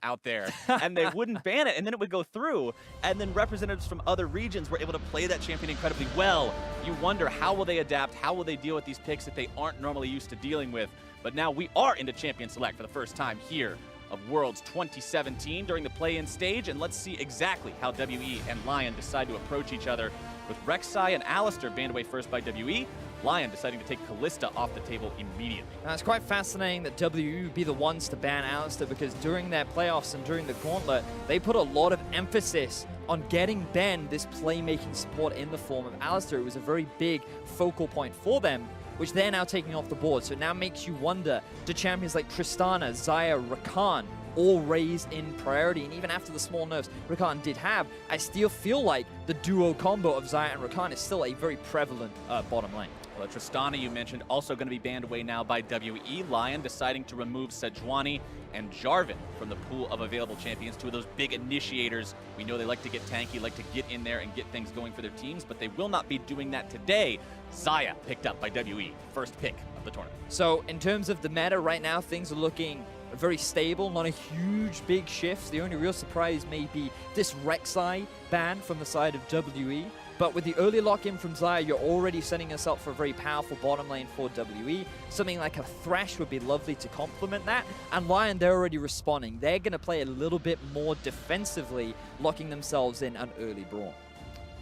out there, and they wouldn't ban it, and then it would go through, and then representatives from other regions were able to play that champion incredibly well. You wonder, how will they adapt? How will they deal with these picks that they aren't normally used to dealing with? But now we are into Champion Select for the first time here of Worlds 2017 during the play-in stage, and let's see exactly how WE and Lyon decide to approach each other, with Rek'Sai and Alistar banned away first by WE, Lyon deciding to take Kalista off the table immediately. Now, it's quite fascinating that WE would be the ones to ban Alistar, because during their playoffs and during the gauntlet, they put a lot of emphasis on getting Ben this playmaking support in the form of Alistar. It was a very big focal point for them, which they're now taking off the board. So it now makes you wonder, do champions like Tristana, Xayah, Rakan all raise in priority? And even after the small nerfs Rakan did have, I still feel like the duo combo of Xayah and Rakan is still a very prevalent bottom lane. Well, Tristana, you mentioned, also going to be banned away now by WE. Lyon deciding to remove Sejuani and Jarvan from the pool of available champions, two of those big initiators. We know they like to get tanky, like to get in there and get things going for their teams, but they will not be doing that today. Xayah picked up by WE, first pick of the tournament. So in terms of the meta right now, things are looking very stable, not a huge big shift. The only real surprise may be this Rek'Sai ban from the side of WE. But with the early lock-in from Xayah, you're already setting us up for a very powerful bottom lane for WE. Something like a Thresh would be lovely to complement that. And Lyon, they're already responding. They're going to play a little bit more defensively, locking themselves in an early Braum.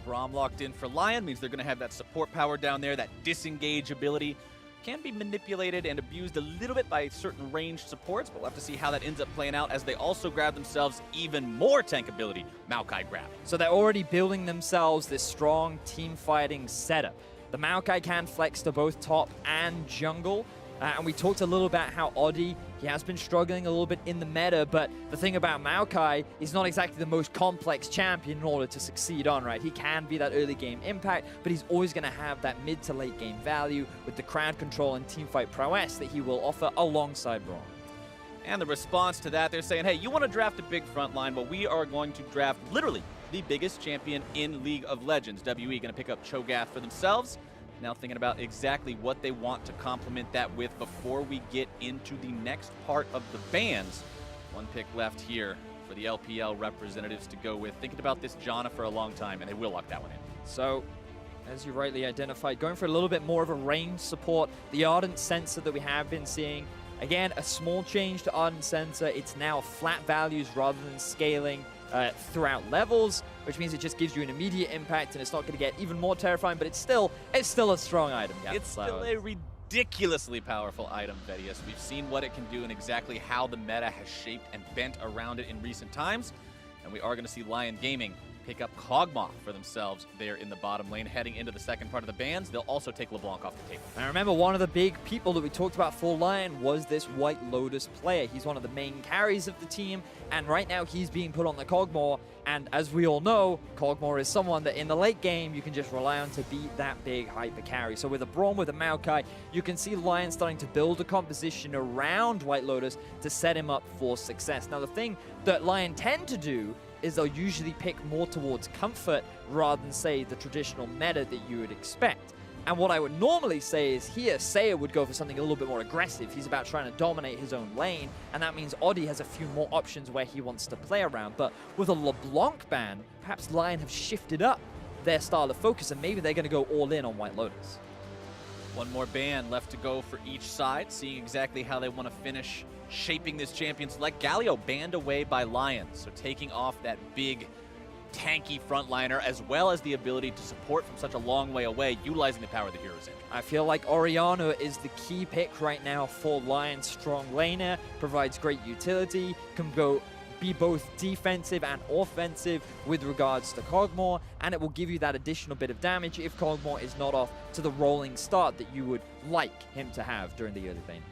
Braum locked in for Lyon means they're going to have that support power down there, that disengage ability. Can be manipulated and abused a little bit by certain ranged supports, but we'll have to see how that ends up playing out as they also grab themselves even more tank ability, Maokai grab. So they're already building themselves this strong team fighting setup. The Maokai can flex to both top and jungle. And we talked a little about how Oddie, he has been struggling a little bit in the meta, but the thing about Maokai is not exactly the most complex champion in order to succeed on, right? He can be that early game impact, but he's always going to have that mid to late game value with the crowd control and teamfight prowess that he will offer alongside Braum. And the response to that, they're saying, hey, you want to draft a big front line? Well, we are going to draft literally the biggest champion in League of Legends. WE going to pick up Cho'Gath for themselves. Now thinking about exactly what they want to complement that with before we get into the next part of the bans. One pick left here for the LPL representatives to go with. Thinking about this Janna for a long time, and they will lock that one in. So, as you rightly identified, going for a little bit more of a range support. The Ardent Sensor that we have been seeing, again, a small change to Ardent Sensor. It's now flat values rather than scaling throughout levels, which means it just gives you an immediate impact, and it's not going to get even more terrifying, but it's still a strong item. It's still a ridiculously powerful item, Vedius. We've seen what it can do and exactly how the meta has shaped and bent around it in recent times, and we are going to see Lyon Gaming pick up Kog'Maw for themselves there in the bottom lane. Heading into the second part of the bans, they'll also take LeBlanc off the table. Now remember, one of the big people that we talked about for Lyon was this White Lotus player. He's one of the main carries of the team, and right now he's being put on the Kog'Maw, and as we all know, Kog'Maw is someone that in the late game you can just rely on to beat that big hyper carry. So with a Braum, with a Maokai, you can see Lyon starting to build a composition around White Lotus to set him up for success. Now the thing that Lyon tend to do is they'll usually pick more towards comfort rather than, say, the traditional meta that you would expect. And what I would normally say is here, Saya would go for something a little bit more aggressive. He's about trying to dominate his own lane, and that means Oddie has a few more options where he wants to play around. But with a LeBlanc ban, perhaps Lyon have shifted up their style of focus, and maybe they're going to go all in on White Lotus. One more ban left to go for each side, seeing exactly how they want to finish shaping this champion select. Galio banned away by Lyon, so taking off that big tanky frontliner, as well as the ability to support from such a long way away, utilizing the power of the Hero's Edge. I feel like Orianna is the key pick right now for Lyon's strong laner, provides great utility, can be both defensive and offensive with regards to Kog'Maw, and it will give you that additional bit of damage if Kog'Maw is not off to the rolling start that you would like him to have during the early game phase.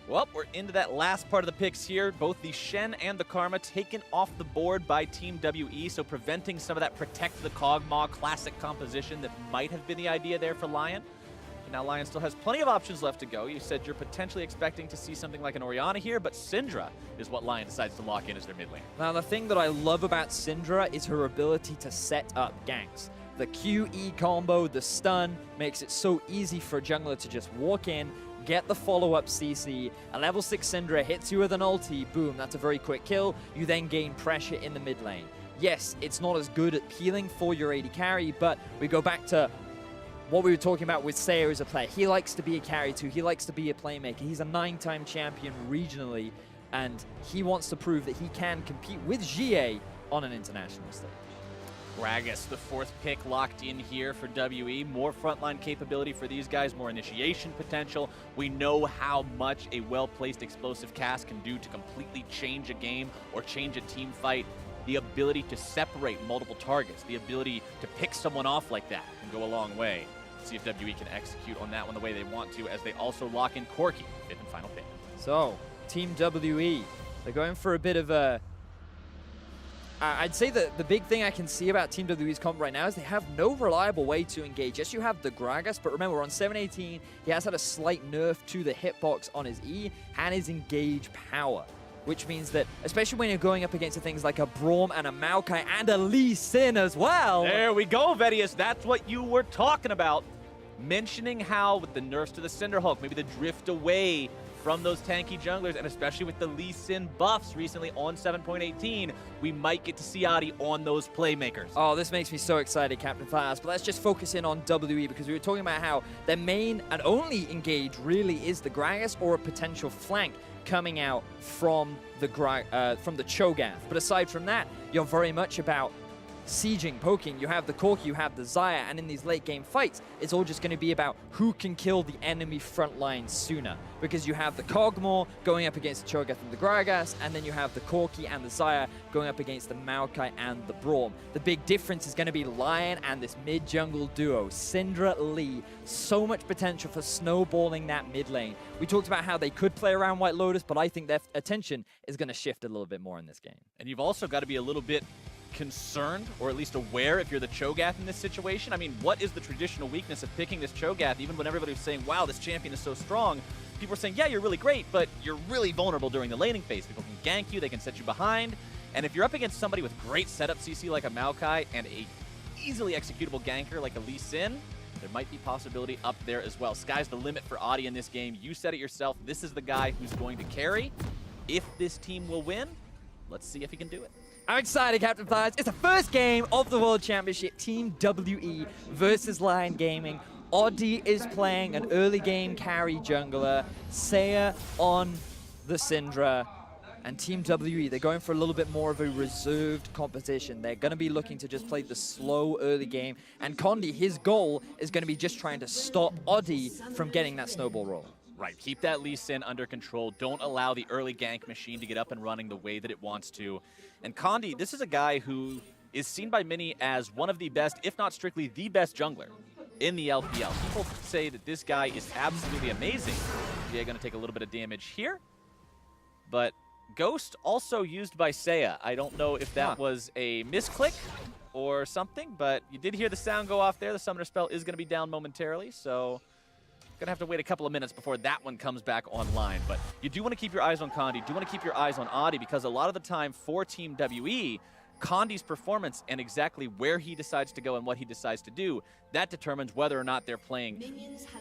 Well, we're into that last part of the picks here. Both the Shen and the Karma taken off the board by Team WE, so preventing some of that protect the Kog'Maw classic composition that might have been the idea there for Lyon. But now Lyon still has plenty of options left to go. You said you're potentially expecting to see something like an Orianna here, but Syndra is what Lyon decides to lock in as their mid lane. Now, the thing that I love about Syndra is her ability to set up ganks. The QE combo, the stun, makes it so easy for a jungler to just walk in, get the follow-up CC, a level 6 Syndra hits you with an ulti, boom, that's a very quick kill. You then gain pressure in the mid lane. Yes, it's not as good at peeling for your AD carry, but we go back to what we were talking about with Sayer as a player. He likes to be a carry too. He likes to be a playmaker. He's a 9-time champion regionally, and he wants to prove that he can compete with GA on an international stage. Gragas, the 4th pick, locked in here for WE. More frontline capability for these guys, more initiation potential. We know how much a well-placed explosive cast can do to completely change a game or change a team fight. The ability to separate multiple targets, the ability to pick someone off like that can go a long way. See if WE can execute on that one the way they want to, as they also lock in Corki, 5th and final pick. So, Team WE, they're going for a bit of a... I'd say that the big thing I can see about Team WE's comp right now is they have no reliable way to engage. Yes, you have the Gragas, but remember, on 718, he has had a slight nerf to the hitbox on his E and his engage power, which means that, especially when you're going up against things like a Braum and a Maokai and a Lee Sin as well. There we go, Vedius. That's what you were talking about. Mentioning how with the nerfs to the Cinderhulk, maybe the drift away from those tanky junglers, and especially with the Lee Sin buffs recently on 7.18, we might get to see Adi on those playmakers. Oh, this makes me so excited, Captain Fast. But let's just focus in on WE, because we were talking about how their main and only engage really is the Gragas or a potential flank coming out from the Cho'Gath. But aside from that, you're very much about sieging, poking. You have the Corki, you have the Xayah, and in these late game fights, it's all just going to be about who can kill the enemy front line sooner. Because you have the Kog'Maw going up against the Cho'Gath and the Gragas, and then you have the Corki and the Xayah going up against the Maokai and the Braum. The big difference is going to be Lyon and this mid-jungle duo, Syndra Lee. So much potential for snowballing that mid lane. We talked about how they could play around White Lotus, but I think their attention is going to shift a little bit more in this game. And you've also got to be a little bit concerned, or at least aware, if you're the Cho'Gath in this situation. I mean, what is the traditional weakness of picking this Cho'Gath? Even when everybody was saying, wow, this champion is so strong, people were saying, yeah, you're really great, but you're really vulnerable during the laning phase. People can gank you, they can set you behind, and if you're up against somebody with great setup CC like a Maokai and a easily executable ganker like a Lee Sin, there might be possibility up there as well. Sky's the limit for Adi in this game. You said it yourself, this is the guy who's going to carry. If this team will win, let's see if he can do it. I'm excited, Captain Flies. It's the first game of the World Championship, Team WE versus Lion Gaming. Adi is playing an early game carry jungler, Sayer on the Syndra, and Team WE, they're going for a little bit more of a reserved competition. They're going to be looking to just play the slow early game, and Condi, his goal is going to be just trying to stop Adi from getting that snowball roll. Right, keep that Lee Sin under control. Don't allow the early gank machine to get up and running the way that it wants to. And Condi, this is a guy who is seen by many as one of the best, if not strictly the best jungler in the LPL. People say that this guy is absolutely amazing. They're going to take a little bit of damage here. But Ghost also used by Seiya. I don't know if that was a misclick or something, but you did hear the sound go off there. The summoner spell is going to be down momentarily, so gonna have to wait a couple of minutes before that one comes back online. But you do want to keep your eyes on Condi. You do want to keep your eyes on Adi, because a lot of the time for Team WE, Condi's performance and exactly where he decides to go and what he decides to do, that determines whether or not they're playing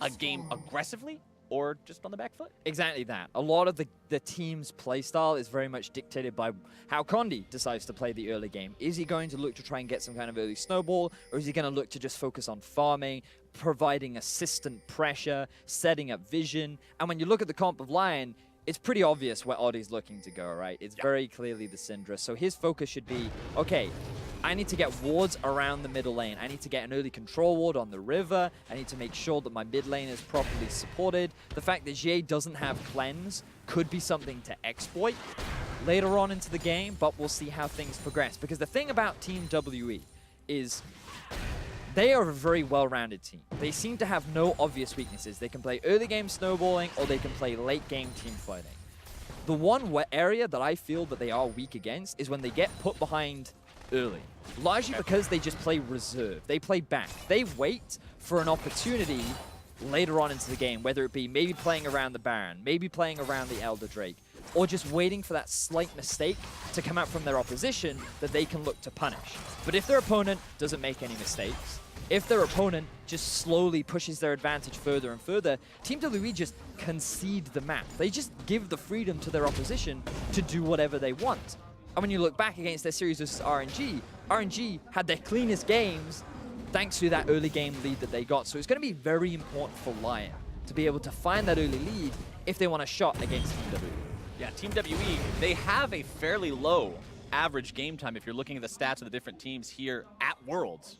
a game aggressively or just on the back foot. Exactly that. A lot of the team's playstyle is very much dictated by how Condi decides to play the early game. Is he going to look to try and get some kind of early snowball, or is he going to look to just focus on farming, providing assistant pressure, setting up vision? And when you look at the comp of Lion, it's pretty obvious where Adi's looking to go, right? It's very clearly the Syndra. So his focus should be, okay, I need to get wards around the middle lane. I need to get an early control ward on the river. I need to make sure that my mid lane is properly supported. The fact that Jie doesn't have cleanse could be something to exploit later on into the game, but we'll see how things progress. Because the thing about Team WE is they are a very well-rounded team. They seem to have no obvious weaknesses. They can play early game snowballing, or they can play late game team fighting. The one area that I feel that they are weak against is when they get put behind early. Largely because they just play reserve. They play back. They wait for an opportunity later on into the game, whether it be maybe playing around the Baron, maybe playing around the Elder Drake, or just waiting for that slight mistake to come out from their opposition that they can look to punish. But if their opponent doesn't make any mistakes, if their opponent just slowly pushes their advantage further and further, Team WE just concede the map. They just give the freedom to their opposition to do whatever they want. And when you look back against their series versus RNG, RNG had their cleanest games thanks to that early game lead that they got. So it's going to be very important for Lyon to be able to find that early lead if they want a shot against Team WE. Yeah, Team WE, they have a fairly low average game time if you're looking at the stats of the different teams here at Worlds.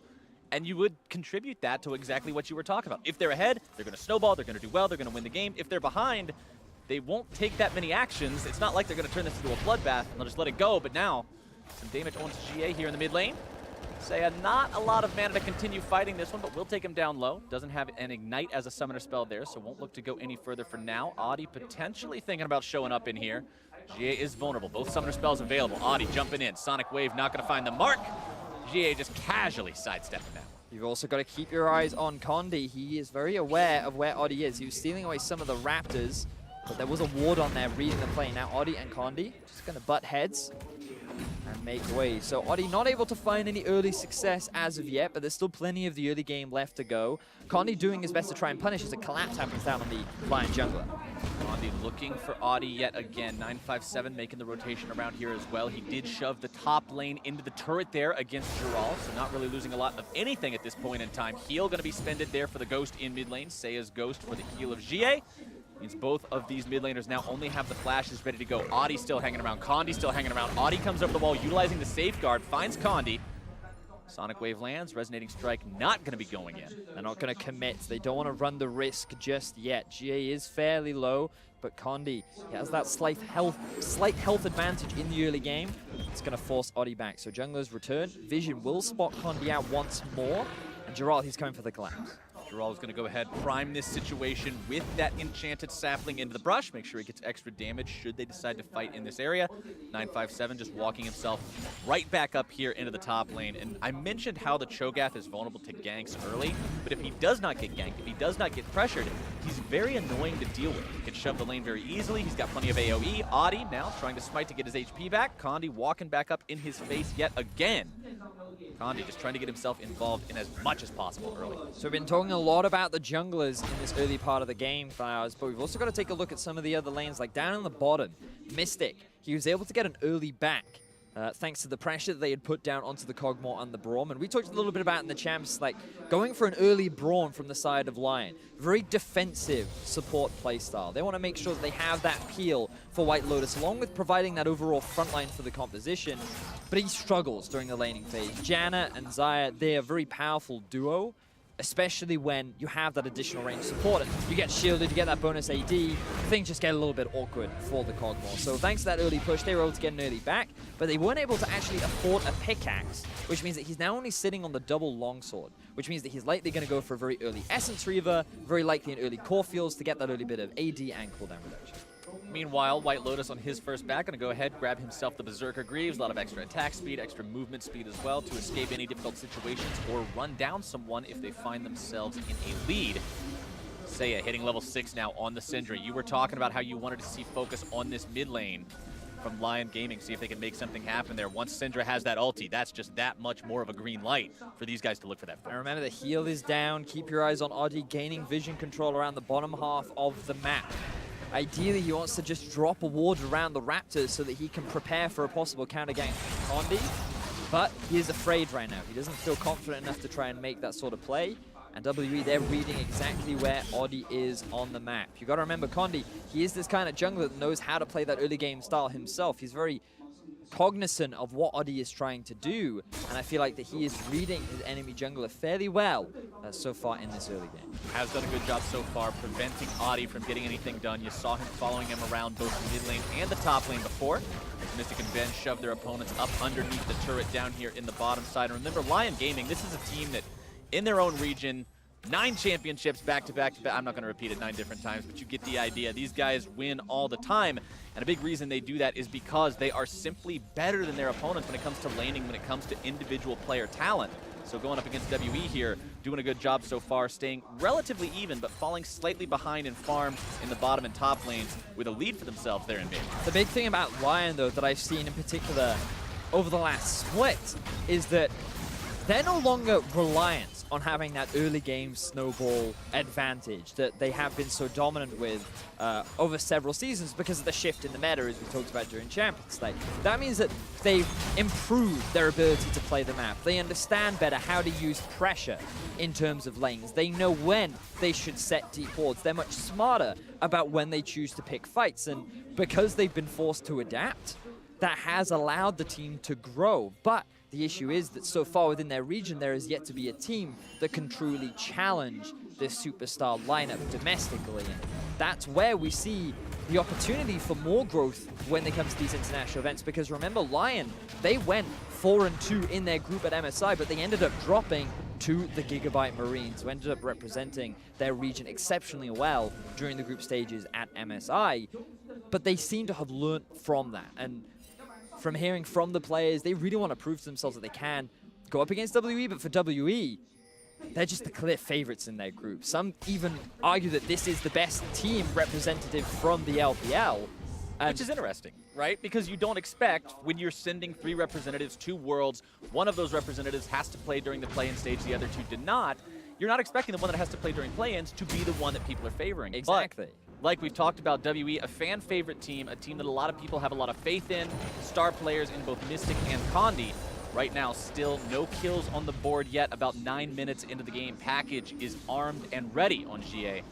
And you would contribute that to exactly what you were talking about. If they're ahead, they're going to snowball, they're going to do well, they're going to win the game. If they're behind, they won't take that many actions. It's not like they're going to turn this into a bloodbath and they'll just let it go. But now, some damage onto GA here in the mid lane. Saya, not a lot of mana to continue fighting this one, but we'll take him down low. Doesn't have an Ignite as a summoner spell there, so won't look to go any further for now. Audi potentially thinking about showing up in here. GA is vulnerable. Both summoner spells available. Audi jumping in. Sonic Wave not going to find the mark. GA just casually sidestepping that. You've also got to keep your eyes on Condi. He is very aware of where Audi is. He was stealing away some of the Raptors, but there was a ward on there reading the play. Now Audi and Condi just going to butt heads and make way. So Audi not able to find any early success as of yet, but there's still plenty of the early game left to go. Condi doing his best to try and punish as a collapse happens down on the Lyon jungler. Condi looking for Audi yet again. 957 making the rotation around here as well. He did shove the top lane into the turret there against Giral, so not really losing a lot of anything at this point in time. Heal going to be spended there for the Ghost in mid lane. Saya's Ghost for the heal of GA. Means both of these mid laners now only have the flashes ready to go. Audi still hanging around. Condi still hanging around. Audi comes over the wall, utilizing the safeguard, finds Condi. Sonic Wave lands. Resonating Strike not going to be going in. They're not going to commit. They don't want to run the risk just yet. GA is fairly low, but Condi has that slight health advantage in the early game. It's going to force Audi back. So junglers return. Vision will spot Condi out once more. And Giral, he's coming for the collapse. Giral is going to go ahead, prime this situation with that enchanted sapling into the brush. Make sure he gets extra damage should they decide to fight in this area. 957 just walking himself right back up here into the top lane. And I mentioned how the Cho'Gath is vulnerable to ganks early, but if he does not get ganked, if he does not get pressured, he's very annoying to deal with. He can shove the lane very easily. He's got plenty of AoE. Audi now trying to smite to get his HP back. Condi walking back up in his face yet again. Condi just trying to get himself involved in as much as possible early. So we've been talking a lot about the junglers in this early part of the game, Flowers, but we've also got to take a look at some of the other lanes, like down in the bottom. Mystic, he was able to get an early back thanks to the pressure that they had put down onto the Kog'Maw and the Braum. And we talked a little bit about in the champs, like going for an early Braum from the side of Lyon. Very defensive support playstyle. They want to make sure that they have that peel for White Lotus, along with providing that overall frontline for the composition. But he struggles during the laning phase. Janna and Xayah, they're a very powerful duo, especially when you have that additional range support. And you get shielded, you get that bonus AD, things just get a little bit awkward for the Kog'Maw. So thanks to that early push, they were able to get an early back, but they weren't able to actually afford a pickaxe, which means that he's now only sitting on the double longsword, which means that he's likely going to go for a very early Essence Reaver, very likely an early Core Fields to get that early bit of AD and cooldown reduction. Meanwhile, White Lotus on his first back, going to go ahead, grab himself the Berserker Greaves, a lot of extra attack speed, extra movement speed as well to escape any difficult situations or run down someone if they find themselves in a lead. Saya hitting level 6 now on the Syndra. You were talking about how you wanted to see focus on this mid lane from Lyon Gaming, see if they can make something happen there. Once Syndra has that ulti, that's just that much more of a green light for these guys to look for that focus. And remember, the heal is down. Keep your eyes on Audi gaining vision control around the bottom half of the map. Ideally, he wants to just drop a ward around the Raptors so that he can prepare for a possible counter gank from Condi. But he is afraid right now. He doesn't feel confident enough to try and make that sort of play. And WE, they're reading exactly where Audi is on the map. You got to remember, Condi, he is this kind of jungler that knows how to play that early game style himself. He's very cognizant of what Audi is trying to do, and I feel like that he is reading his enemy jungler fairly well so far in this early game. Has done a good job so far preventing Audi from getting anything done. You saw him following him around both the mid lane and the top lane before. As Mystic and Ben shoved their opponents up underneath the turret down here in the bottom side. And remember, Lyon Gaming, this is a team that in their own region, 9 championships back to back to back. I'm not going to repeat it 9 different times, but you get the idea. These guys win all the time, and a big reason they do that is because they are simply better than their opponents when it comes to laning, when it comes to individual player talent. So going up against WE here, doing a good job so far, staying relatively even, but falling slightly behind in farm in the bottom and top lanes with a lead for themselves there in mid. The big thing about Lyon, though, that I've seen in particular over the last split is that they're no longer reliant on having that early game snowball advantage that they have been so dominant with over several seasons because of the shift in the meta, as we talked about during Champions League. That means that they've improved their ability to play the map. They understand better how to use pressure in terms of lanes. They know when they should set deep wards. They're much smarter about when they choose to pick fights, and because they've been forced to adapt, that has allowed the team to grow. But the issue is that so far within their region, there is yet to be a team that can truly challenge this superstar lineup domestically. And that's where we see the opportunity for more growth when it comes to these international events. Because remember, Lyon, they went 4-2 in their group at MSI, but they ended up dropping to the Gigabyte Marines, who ended up representing their region exceptionally well during the group stages at MSI. But they seem to have learned from that. And from hearing from the players, they really want to prove to themselves that they can go up against WE, but for WE, they're just the clear favorites in their group. Some even argue that this is the best team representative from the LPL. Which is interesting, right? Because you don't expect, when you're sending 3 representatives to Worlds, one of those representatives has to play during the play-in stage, the other 2 did not. You're not expecting the one that has to play during play-ins to be the one that people are favoring. Exactly. But like we've talked about, WE, a fan-favorite team, a team that a lot of people have a lot of faith in, star players in both Mystic and Condi. Right now, still no kills on the board yet. About 9 minutes into the game, Package is armed and ready on GA.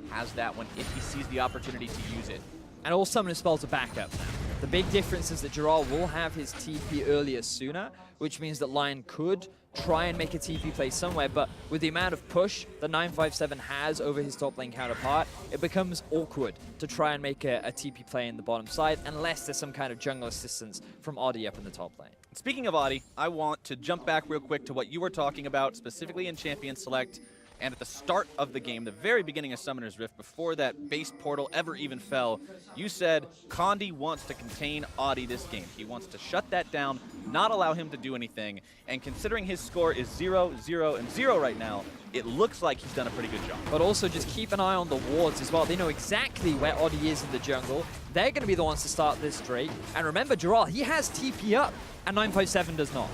Has that one if he sees the opportunity to use it. And all summoner spells are back up now. The big difference is that Gerald will have his TP earlier sooner, which means that Lyon could try and make a TP play somewhere, but with the amount of push that 957 has over his top lane counterpart, it becomes awkward to try and make a TP play in the bottom side, unless there's some kind of jungle assistance from Audi up in the top lane. Speaking of Audi, I want to jump back real quick to what you were talking about, specifically in Champion Select. And at the start of the game, the very beginning of Summoner's Rift, before that base portal ever even fell, you said Condi wants to contain Audi this game. He wants to shut that down, not allow him to do anything. And considering his score is 0, 0, and 0 right now, it looks like he's done a pretty good job. But also just keep an eye on the wards as well. They know exactly where Audi is in the jungle. They're going to be the ones to start this Drake. And remember, Gerald, he has TP up, and 957 does not.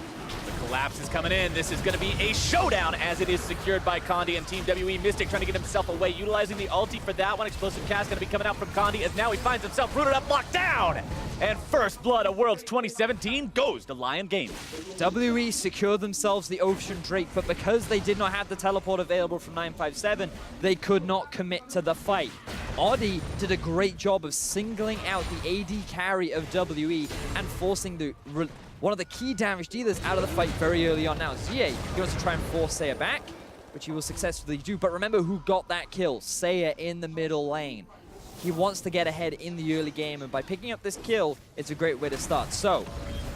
The collapse is coming in. This is going to be a showdown as it is secured by Condi and Team WE. Mystic trying to get himself away, utilizing the ulti for that one. Explosive cast going to be coming out from Condi as now he finds himself rooted up, locked down. And first blood of Worlds 2017 goes to Lyon Gaming. WE secured themselves the Ocean Drake, but because they did not have the teleport available from 957, they could not commit to the fight. Audi did a great job of singling out the AD carry of WE and forcing the one of the key damage dealers out of the fight very early on. Now, ZA, he wants to try and force Seiya back, which he will successfully do. But remember who got that kill? Seiya in the middle lane. He wants to get ahead in the early game, and by picking up this kill, it's a great way to start. So,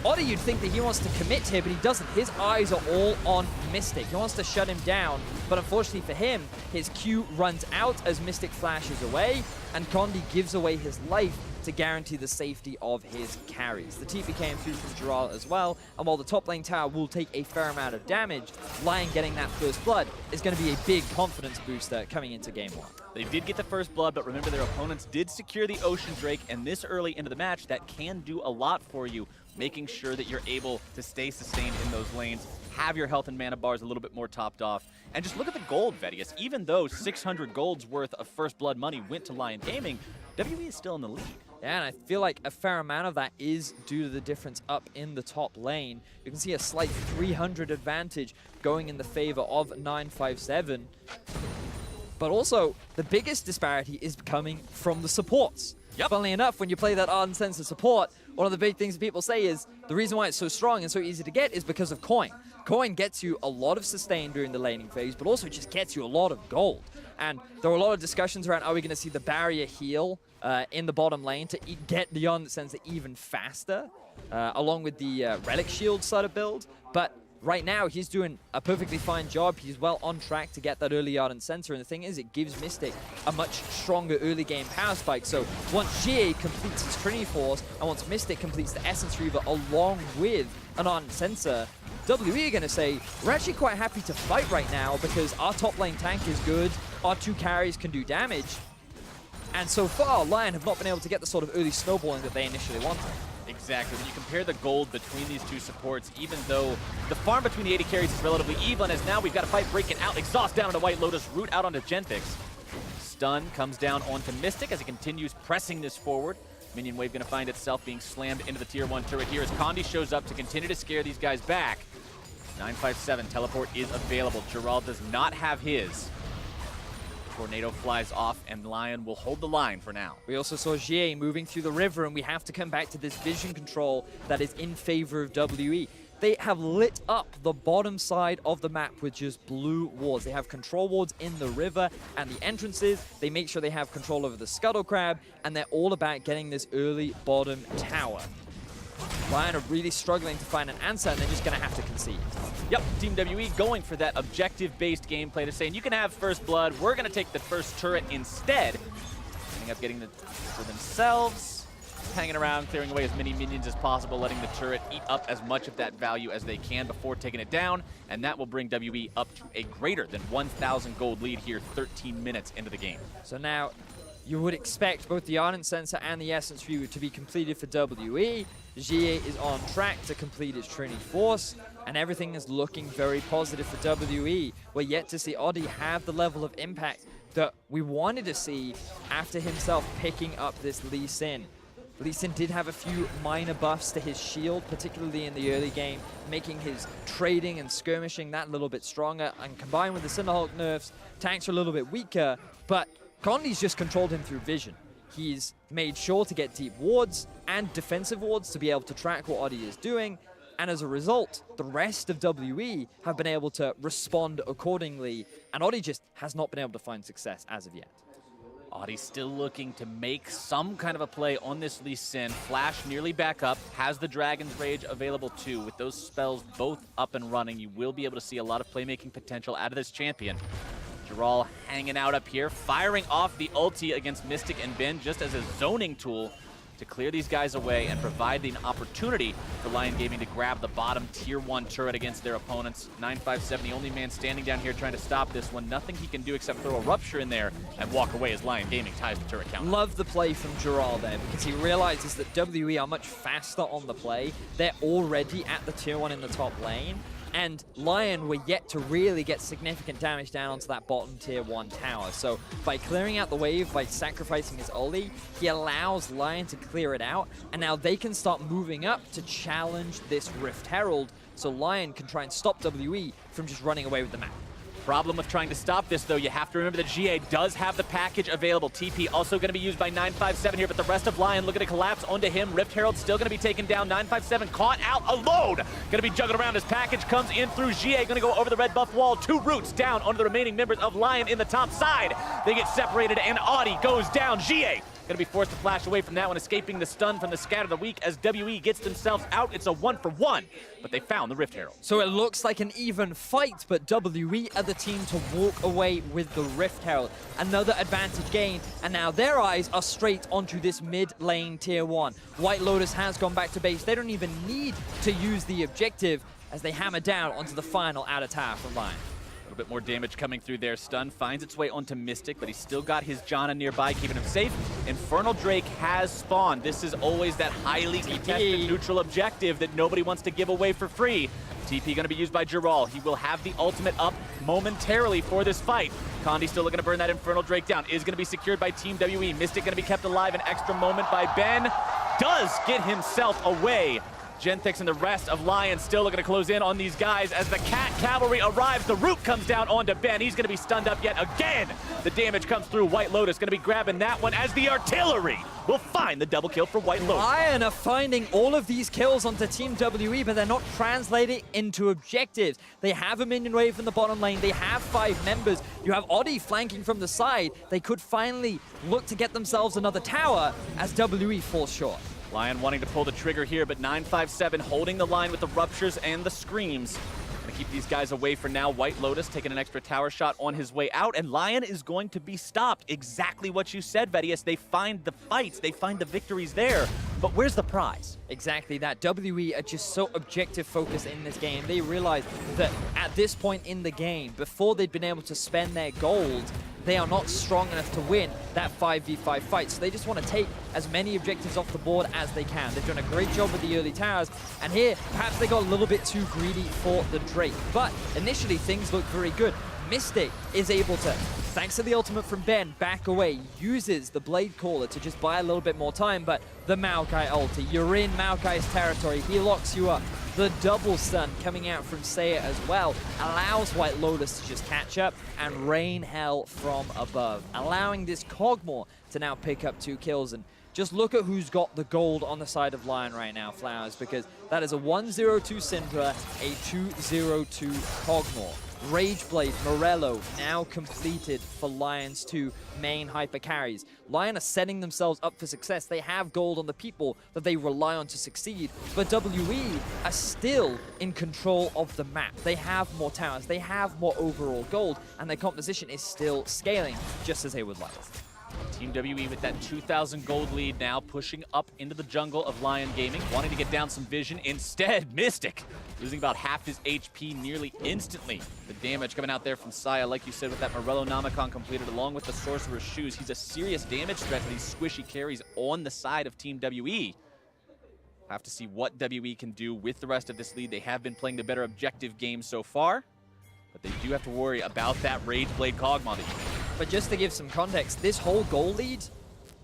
Audi, you'd think that he wants to commit here, but he doesn't. His eyes are all on Mystic. He wants to shut him down, but unfortunately for him, his Q runs out as Mystic flashes away, and Condi gives away his life to guarantee the safety of his carries. The TP came through from Gerald as well, and while the top lane tower will take a fair amount of damage, Lyon getting that first blood is going to be a big confidence booster coming into game 1. They did get the first blood, but remember their opponents did secure the Ocean Drake, and this early into the match, that can do a lot for you, making sure that you're able to stay sustained in those lanes, have your health and mana bars a little bit more topped off. And just look at the gold, Vedius. Even though 600 gold's worth of first blood money went to Lyon Gaming, WE is still in the lead. Yeah, and I feel like a fair amount of that is due to the difference up in the top lane. You can see a slight 300 advantage going in the favor of 957. But also, the biggest disparity is coming from the supports. Yep. Funnily enough, when you play that Ardent Sense of support, one of the big things that people say is the reason why it's so strong and so easy to get is because of Coin. Coin gets you a lot of sustain during the laning phase, but also just gets you a lot of gold. And there were a lot of discussions around, are we going to see the barrier heal in the bottom lane to get the Ardent Sense even faster, along with the Relic Shield sort of build. But right now, he's doing a perfectly fine job. He's well on track to get that early Ardent Sensor. And the thing is, it gives Mystic a much stronger early game power spike. So once GA completes his Trinity Force, and once Mystic completes the Essence Reaver along with an Ardent Sensor, WE are going to say, we're actually quite happy to fight right now because our top lane tank is good, our 2 carries can do damage. And so far, Lyon have not been able to get the sort of early snowballing that they initially wanted. Exactly. When you compare the gold between these two supports, even though the farm between the AD carries is relatively even, as now we've got a fight breaking out. Exhaust down onto White Lotus, root out onto Genthix. Stun comes down onto Mystic as he continues pressing this forward. Minion wave going to find itself being slammed into the tier 1 turret here as Condi shows up to continue to scare these guys back. 957 teleport is available. Gerald does not have his. Tornado flies off, and Lyon will hold the line for now. We also saw Jie moving through the river, and we have to come back to this vision control that is in favor of WE. They have lit up the bottom side of the map with just blue wards. They have control wards in the river and the entrances. They make sure they have control over the Scuttle Crab, and they're all about getting this early bottom tower. Lyon are really struggling to find an answer, and they're just going to have to concede. Yep, Team WE going for that objective-based gameplay. They're saying, you can have first blood, we're going to take the first turret instead. Ending up getting the for themselves, hanging around, clearing away as many minions as possible, letting the turret eat up as much of that value as they can before taking it down, and that will bring WE up to a greater than 1,000 gold lead here 13 minutes into the game. So now, you would expect both the Ardent Sensor and the Essence View to be completed for WE. Jie is on track to complete its Trinity Force, and everything is looking very positive for WE. We're yet to see Oddie have the level of impact that we wanted to see after himself picking up this Lee Sin. Lee Sin did have a few minor buffs to his shield, particularly in the early game, making his trading and skirmishing that little bit stronger, and combined with the Cinderhulk nerfs, tanks are a little bit weaker, but Condi's just controlled him through vision. He's made sure to get deep wards and defensive wards to be able to track what Oddie is doing, and as a result, the rest of WE have been able to respond accordingly, and Oddie just has not been able to find success as of yet. Oddie's still looking to make some kind of a play on this Lee Sin. Flash nearly back up, has the Dragon's Rage available too. With those spells both up and running, you will be able to see a lot of playmaking potential out of this champion. Jaral hanging out up here, firing off the ulti against Mystic and Ben just as a zoning tool to clear these guys away and provide an opportunity for Lyon Gaming to grab the bottom tier 1 turret against their opponents. 957, the only man standing down here trying to stop this one. Nothing he can do except throw a Rupture in there and walk away as Lyon Gaming ties the turret count. Love the play from Jaral there, because he realizes that WE are much faster on the play. They're already at the tier 1 in the top lane, and Lyon were yet to really get significant damage down onto that bottom tier 1 tower. So by clearing out the wave, by sacrificing his ulti, he allows Lyon to clear it out, and now they can start moving up to challenge this Rift Herald, so Lyon can try and stop WE from just running away with the map. Problem with trying to stop this, though, you have to remember that GA does have the package available. TP also going to be used by 957 here, but the rest of Lyon looking to collapse onto him. Rift Herald still going to be taken down. 957 caught out alone. Going to be juggled around. His package comes in through GA. Going to go over the red buff wall. 2 roots down onto the remaining members of Lyon in the top side. They get separated, and Audi goes down. GA going to be forced to flash away from that one, escaping the stun from the Scatter of the Weak as WE gets themselves out. It's a 1-for-1, but they found the Rift Herald. So it looks like an even fight, but WE are the team to walk away with the Rift Herald. Another advantage gained, and now their eyes are straight onto this mid lane tier 1. White Lotus has gone back to base. They don't even need to use the objective as they hammer down onto the final outer tower from Lyon. A little bit more damage coming through there. Stun finds its way onto Mystic, but he's still got his Janna nearby, keeping him safe. Infernal Drake has spawned. This is always that highly contested neutral objective that nobody wants to give away for free. TP going to be used by Jaral. He will have the ultimate up momentarily for this fight. Condi still looking to burn that Infernal Drake down. Is going to be secured by Team WE. Mystic going to be kept alive. An extra moment by Ben. Does get himself away. Genthix and the rest of Lyon still looking to close in on these guys as the Cat Cavalry arrives. The root comes down onto Ben. He's going to be stunned up yet again. The damage comes through. White Lotus going to be grabbing that one as the artillery will find the double kill for White Lotus. Lyon are finding all of these kills onto Team WE, but they're not translating into objectives. They have a minion wave in the bottom lane. They have 5 members. You have Oddie flanking from the side. They could finally look to get themselves another tower as WE falls short. Lyon wanting to pull the trigger here, but 957 holding the line with the ruptures and the screams. Gonna keep these guys away for now. White Lotus taking an extra tower shot on his way out, and Lyon is going to be stopped. Exactly what you said, Vedius. They find the fights, they find the victories there, but where's the prize? Exactly that. WE are just so objective focused in this game. They realize that at this point in the game, before they'd been able to spend their gold, they are not strong enough to win that 5v5 fight. So they just want to take as many objectives off the board as they can. They've done a great job with the early towers, and here, perhaps they got a little bit too greedy for the Drake. But initially, things look very good. Mystic is able to, thanks to the ultimate from Ben, back away, uses the Blade Caller to just buy a little bit more time, but the Maokai ulti, you're in Maokai's territory, he locks you up. The double stun coming out from Seiya as well allows White Lotus to just catch up and rain hell from above, allowing this Kog'Maw to now pick up 2 kills. And just look at who's got the gold on the side of Lyon right now, Flowers, because that is a 102 Syndra, a 202 Kog'Maw. Rageblade, Morello, now completed for Lyon's 2 main hyper carries. Lyon are setting themselves up for success. They have gold on the people that they rely on to succeed, but WE are still in control of the map. They have more towers, they have more overall gold, and their composition is still scaling just as they would like. Team WE with that 2,000 gold lead now, pushing up into the jungle of Lyon Gaming, wanting to get down some vision. Instead, Mystic losing about half his HP nearly instantly. The damage coming out there from Seiya, like you said, with that Morello Namicon completed, along with the Sorcerer's Shoes. He's a serious damage threat to these squishy carries on the side of Team WE. Have to see what WE can do with the rest of this lead. They have been playing the better objective game so far, but they do have to worry about that Rageblade Kog'Maw that you mentioned. But just to give some context, this whole goal lead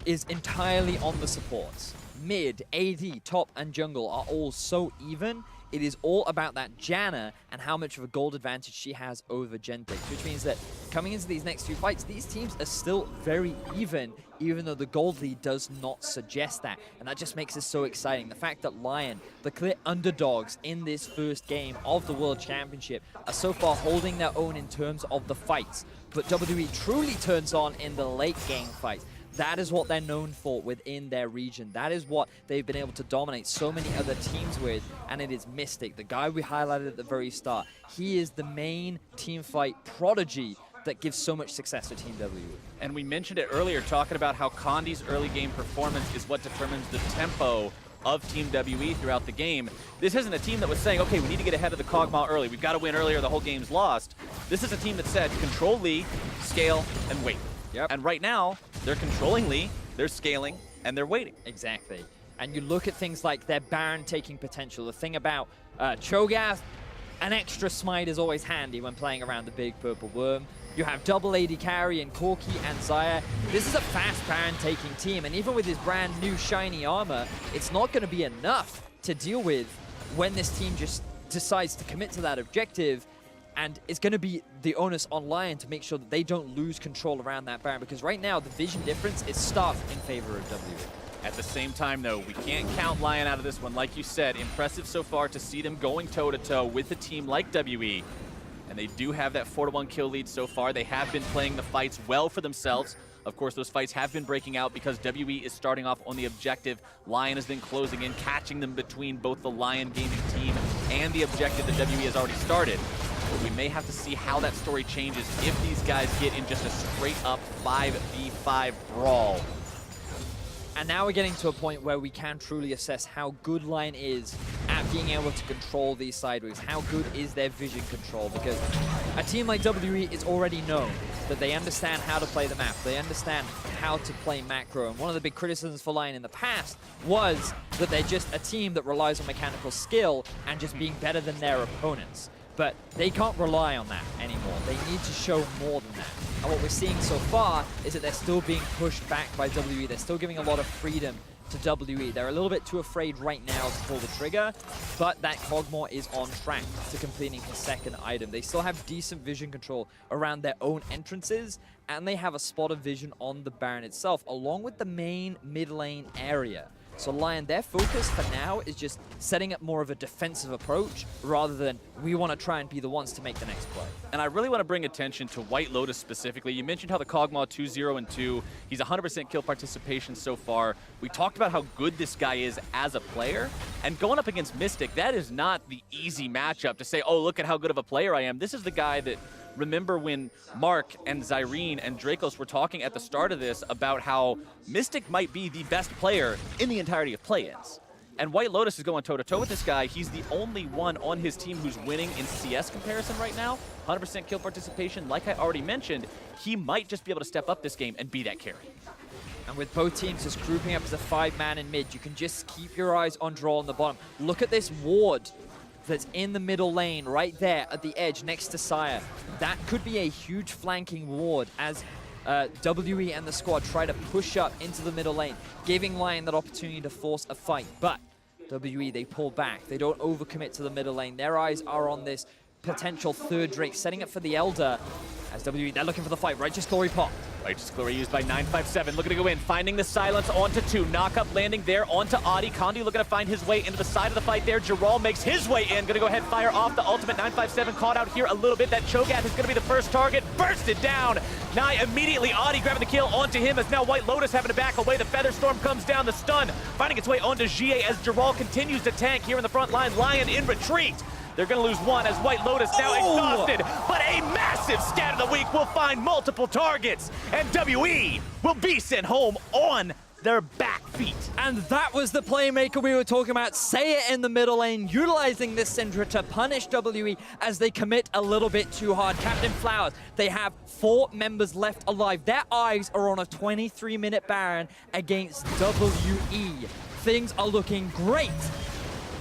is entirely on the supports. Mid, AD, top, and jungle are all so even. It is all about that Janna and how much of a gold advantage she has over Gentrix, which means that coming into these next 2 fights, these teams are still very even though the gold lead does not suggest that. And that just makes it so exciting. The fact that Lyon, the clear underdogs in this first game of the World Championship, are so far holding their own in terms of the fights. But WE truly turns on in the late game fights. That is what they're known for within their region. That is what they've been able to dominate so many other teams with, and it is Mystic, the guy we highlighted at the very start. He is the main teamfight prodigy that gives so much success to Team W. And we mentioned it earlier, talking about how Condi's early game performance is what determines the tempo of Team WE throughout the game. This isn't a team that was saying, okay, we need to get ahead of the Kog'Maw early. We've got to win earlier, the whole game's lost. This is a team that said, control lead, scale, and wait. Yep. And right now, they're controlling Lee, they're scaling, and they're waiting. Exactly. And you look at things like their Baron taking potential. The thing about Cho'Gath, an extra smite is always handy when playing around the big purple worm. You have double AD carry in Corki and Xayah. This is a fast Baron taking team, and even with his brand new shiny armor, it's not going to be enough to deal with when this team just decides to commit to that objective. And it's going to be the onus on Lyon to make sure that they don't lose control around that Baron, because right now the vision difference is stark in favor of WE. At the same time, though, we can't count Lyon out of this one. Like you said, impressive so far to see them going toe-to-toe with a team like WE. And they do have that 4-1 kill lead so far. They have been playing the fights well for themselves. Of course, those fights have been breaking out because WE is starting off on the objective. Lyon has been closing in, catching them between both the Lyon Gaming team and the objective that WE has already started. But we may have to see how that story changes if these guys get in just a straight-up 5v5 brawl. And now we're getting to a point where we can truly assess how good Lyon is at being able to control these sideways. How good is their vision control? Because a team like WE is already known that they understand how to play the map. They understand how to play macro. And one of the big criticisms for Lyon in the past was that they're just a team that relies on mechanical skill and just being better than their opponents. But they can't rely on that anymore. They need to show more than that. And what we're seeing so far is that they're still being pushed back by WE. They're still giving a lot of freedom to WE. They're a little bit too afraid right now to pull the trigger, but that Kog'Maw is on track to completing his second item. They still have decent vision control around their own entrances, and they have a spot of vision on the Baron itself, along with the main mid lane area. So Lyon, their focus for now is just setting up more of a defensive approach rather than we want to try and be the ones to make the next play. And I really want to bring attention to White Lotus specifically. You mentioned how the Kog'Maw 2-0 and 2, he's 100% kill participation so far. We talked about how good this guy is as a player, and going up against Mystic, that is not the easy matchup to say, oh, look at how good of a player I am. This is the guy that, remember when Mark and Zyrene and Dracos were talking at the start of this about how Mystic might be the best player in the entirety of play-ins. And White Lotus is going toe-to-toe with this guy. He's the only one on his team who's winning in CS comparison right now. 100% kill participation. Like I already mentioned, he might just be able to step up this game and be that carry. And with both teams just grouping up as a 5-man in mid, you can just keep your eyes on Draw on the bottom. Look at this ward that's in the middle lane right there at the edge next to Sire. That could be a huge flanking ward as WE and the squad try to push up into the middle lane, giving Lyon that opportunity to force a fight. But WE, they pull back. They don't overcommit to the middle lane. Their eyes are on this potential third Drake, setting it for the Elder. As WE, they're looking for the fight. Righteous Glory pop. Righteous Glory used by 957, looking to go in, finding the silence onto 2. Knock-up landing there onto Adi. Condi looking to find his way into the side of the fight there. Giral makes his way in, gonna go ahead fire off the ultimate. 957 caught out here a little bit. That Cho'Gath is gonna be the first target. Bursted down. Nye immediately, Adi grabbing the kill onto him as now White Lotus having to back away. The Featherstorm comes down, the stun, finding its way onto GA as Giral continues to tank here in the front line. Lyon in retreat. They're going to lose one as White Lotus now exhausted, but a massive scat of the week will find multiple targets, and WE will be sent home on their back feet. And that was the playmaker we were talking about. Say it in the middle lane, utilizing this Syndra to punish WE as they commit a little bit too hard. Captain Flowers, they have 4 members left alive. Their eyes are on a 23-minute Baron against WE. Things are looking great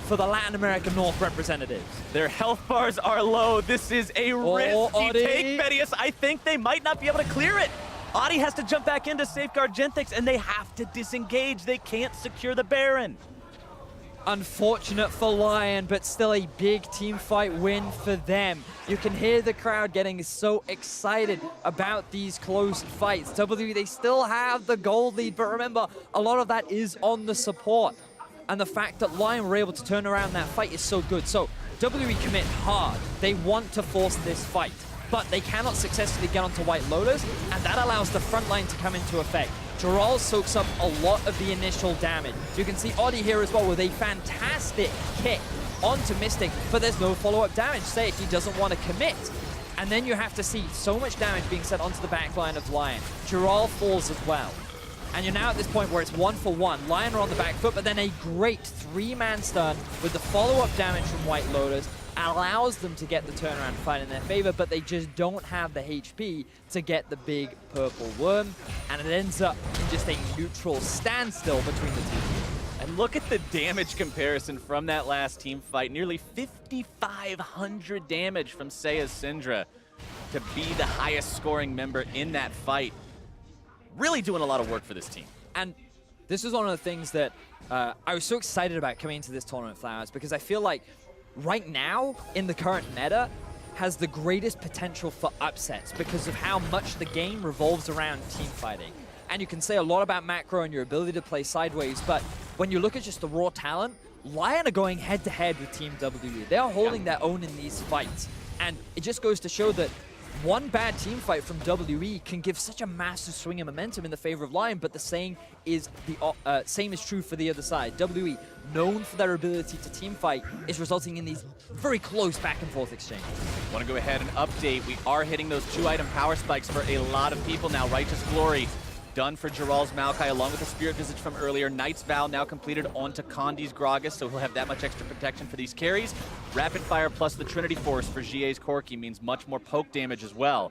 for the Latin American North representatives. Their health bars are low. This is a risky take, Medius. I think they might not be able to clear it. Adi has to jump back in to safeguard Genthix, and they have to disengage. They can't secure the Baron. Unfortunate for Lyon, but still a big team fight win for them. You can hear the crowd getting so excited about these close fights. WE, they still have the gold lead, but remember, a lot of that is on the support. And the fact that Lyon were able to turn around that fight is so good. So WE commit hard. They want to force this fight, but they cannot successfully get onto White Lotus, and that allows the front line to come into effect. Giral soaks up a lot of the initial damage. You can see Adi here as well with a fantastic kick onto Mystic, but there's no follow-up damage. Say if he doesn't want to commit. And then you have to see so much damage being sent onto the back line of Lyon. Giral falls as well. And you're now at this point where it's 1-for-1. Lyon are on the back foot, but then a great 3-man stun with the follow-up damage from White Lotus allows them to get the turnaround fight in their favor, but they just don't have the HP to get the big purple worm, and it ends up in just a neutral standstill between the two. And look at the damage comparison from that last team fight. Nearly 5,500 damage from Seiya's Syndra to be the highest scoring member in that fight. Really doing a lot of work for this team. And this is one of the things that I was so excited about coming into this tournament, Flowers, because I feel like right now, in the current meta, has the greatest potential for upsets because of how much the game revolves around team fighting. And you can say a lot about macro and your ability to play sideways, but when you look at just the raw talent, Lyon are going head-to-head with Team WE. They are holding their own in these fights. And it just goes to show that one bad team fight from WE can give such a massive swing in momentum in the favor of Lyon, but the same is true for the other side. WE, known for their ability to team fight, is resulting in these very close back and forth exchanges. Want to go ahead and update. We are hitting those 2-item power spikes for a lot of people now. Righteous Glory done for Giral's Maokai, along with the Spirit Visage from earlier. Knight's Vow now completed onto Condi's Gragas, so he'll have that much extra protection for these carries. Rapid Fire plus the Trinity Force for GA's Corki means much more poke damage as well.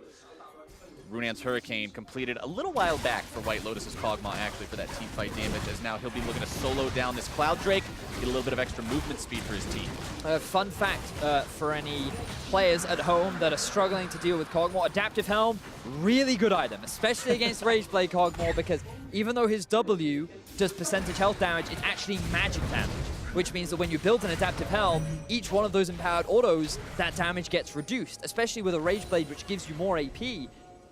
Runan's Hurricane completed a little while back for White Lotus's Kog'Maw, actually, for that team fight damage, as now he'll be looking to solo down this Cloud Drake, get a little bit of extra movement speed for his team. Fun fact for any players at home that are struggling to deal with Kog'Maw, Adaptive Helm, really good item, especially against Rageblade Kog'Maw, because even though his W does percentage health damage, it's actually magic damage, which means that when you build an Adaptive Helm, each one of those empowered autos, that damage gets reduced, especially with a Rageblade, which gives you more AP.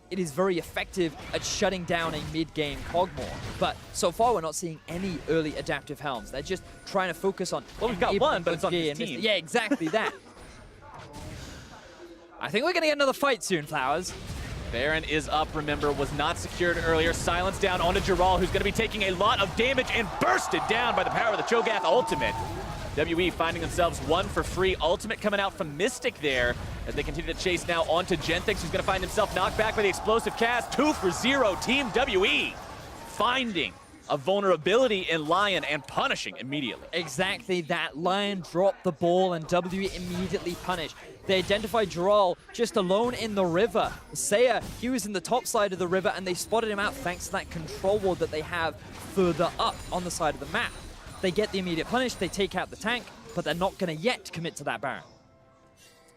It is very effective at shutting down a mid-game Kog'Maw. But so far, we're not seeing any early Adaptive Helms. They're just trying to focus on... Well, we've got one, but it's on his team. Yeah, exactly that. I think we're going to get another fight soon, Flowers. Baron is up, remember, was not secured earlier. Silence down onto Giral, who's going to be taking a lot of damage and bursted down by the power of the Cho'Gath ultimate. WE finding themselves 1 for free. Ultimate coming out from Mystic there as they continue to chase now onto Genthix, who's going to find himself knocked back by the explosive cast. 2 for 0, Team WE finding a vulnerability in Lyon and punishing immediately. Exactly that. Lyon dropped the ball and WE immediately punished. They identified Gerald just alone in the river. Seiya, he was in the top side of the river and they spotted him out thanks to that control ward that they have further up on the side of the map. They get the immediate punish, they take out the tank, but they're not going to yet commit to that Baron.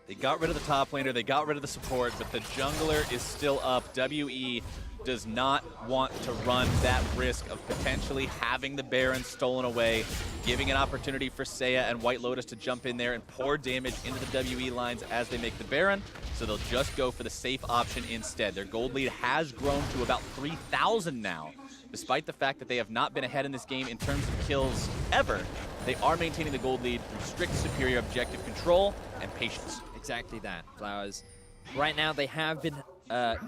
They got rid of the top laner, they got rid of the support, but the jungler is still up. WE does not want to run that risk of potentially having the Baron stolen away, giving an opportunity for Seiya and White Lotus to jump in there and pour damage into the WE lines as they make the Baron, so they'll just go for the safe option instead. Their gold lead has grown to about 3,000 now. Despite the fact that they have not been ahead in this game in terms of kills ever, they are maintaining the gold lead through strict superior objective control and patience. Exactly that, Flowers. Right now, they have been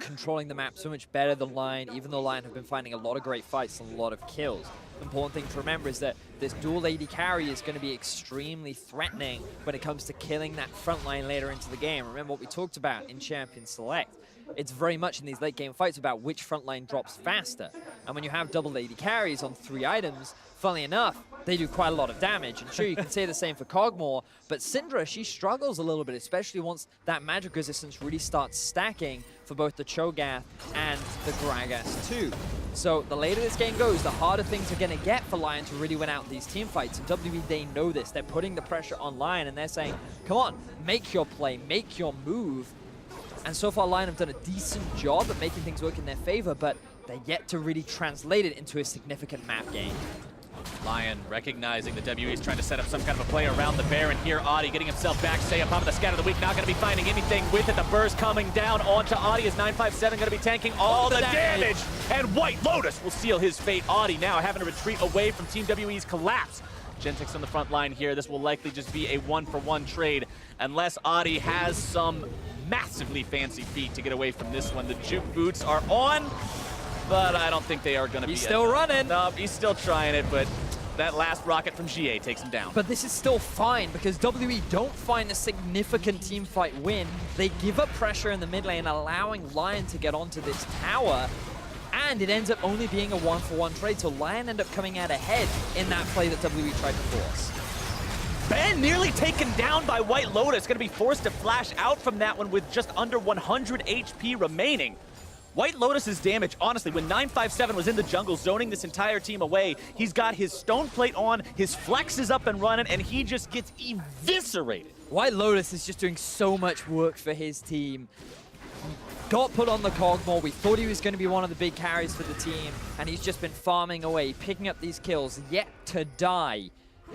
controlling the map so much better than Lyon, even though Lyon have been finding a lot of great fights and a lot of kills. The important thing to remember is that this dual AD carry is going to be extremely threatening when it comes to killing that front line later into the game. Remember what we talked about in Champion Select. It's very much in these late game fights about which front line drops faster. And when you have double AD carries on 3 items, funnily enough, they do quite a lot of damage. And sure, you can say the same for Cogmore, but Syndra, she struggles a little bit, especially once that magic resistance really starts stacking for both the Cho'Gath and the Gragas too. So the later this game goes, the harder things are going to get for Lyon to really win out these team fights. And WE, they know this. They're putting the pressure on Lyon, and they're saying, come on, make your play, make your move. And so far, Lyon have done a decent job at making things work in their favor, but they're yet to really translate it into a significant map game. Lyon recognizing the WE is trying to set up some kind of a play around the Baron here. Audi getting himself back. Seiya popping the scat of the week. Not going to be finding anything with it. The burst coming down onto Audi as 957 going to be tanking all the damage. And White Lotus will seal his fate. Audi now having to retreat away from Team WE's collapse. Gentex on the front line here. This will likely just be a 1-for-1 trade unless Audi has some massively fancy feet to get away from this one. The juke boots are on, but I don't think they are going to be. He's still running. No, he's still trying it, but that last rocket from GA takes him down. But this is still fine because WE don't find a significant team fight win. They give up pressure in the mid lane, allowing Lyon to get onto this tower. And it ends up only being a 1-for-1 trade, so Lyon end up coming out ahead in that play that WE tried to force. Ben nearly taken down by White Lotus, going to be forced to flash out from that one with just under 100 HP remaining. White Lotus's damage, honestly, when 957 was in the jungle zoning this entire team away, he's got his stone plate on, his flex is up and running, and he just gets eviscerated. White Lotus is just doing so much work for his team. Got put on the Cogmore. We thought he was going to be one of the big carries for the team, and he's just been farming away, picking up these kills, yet to die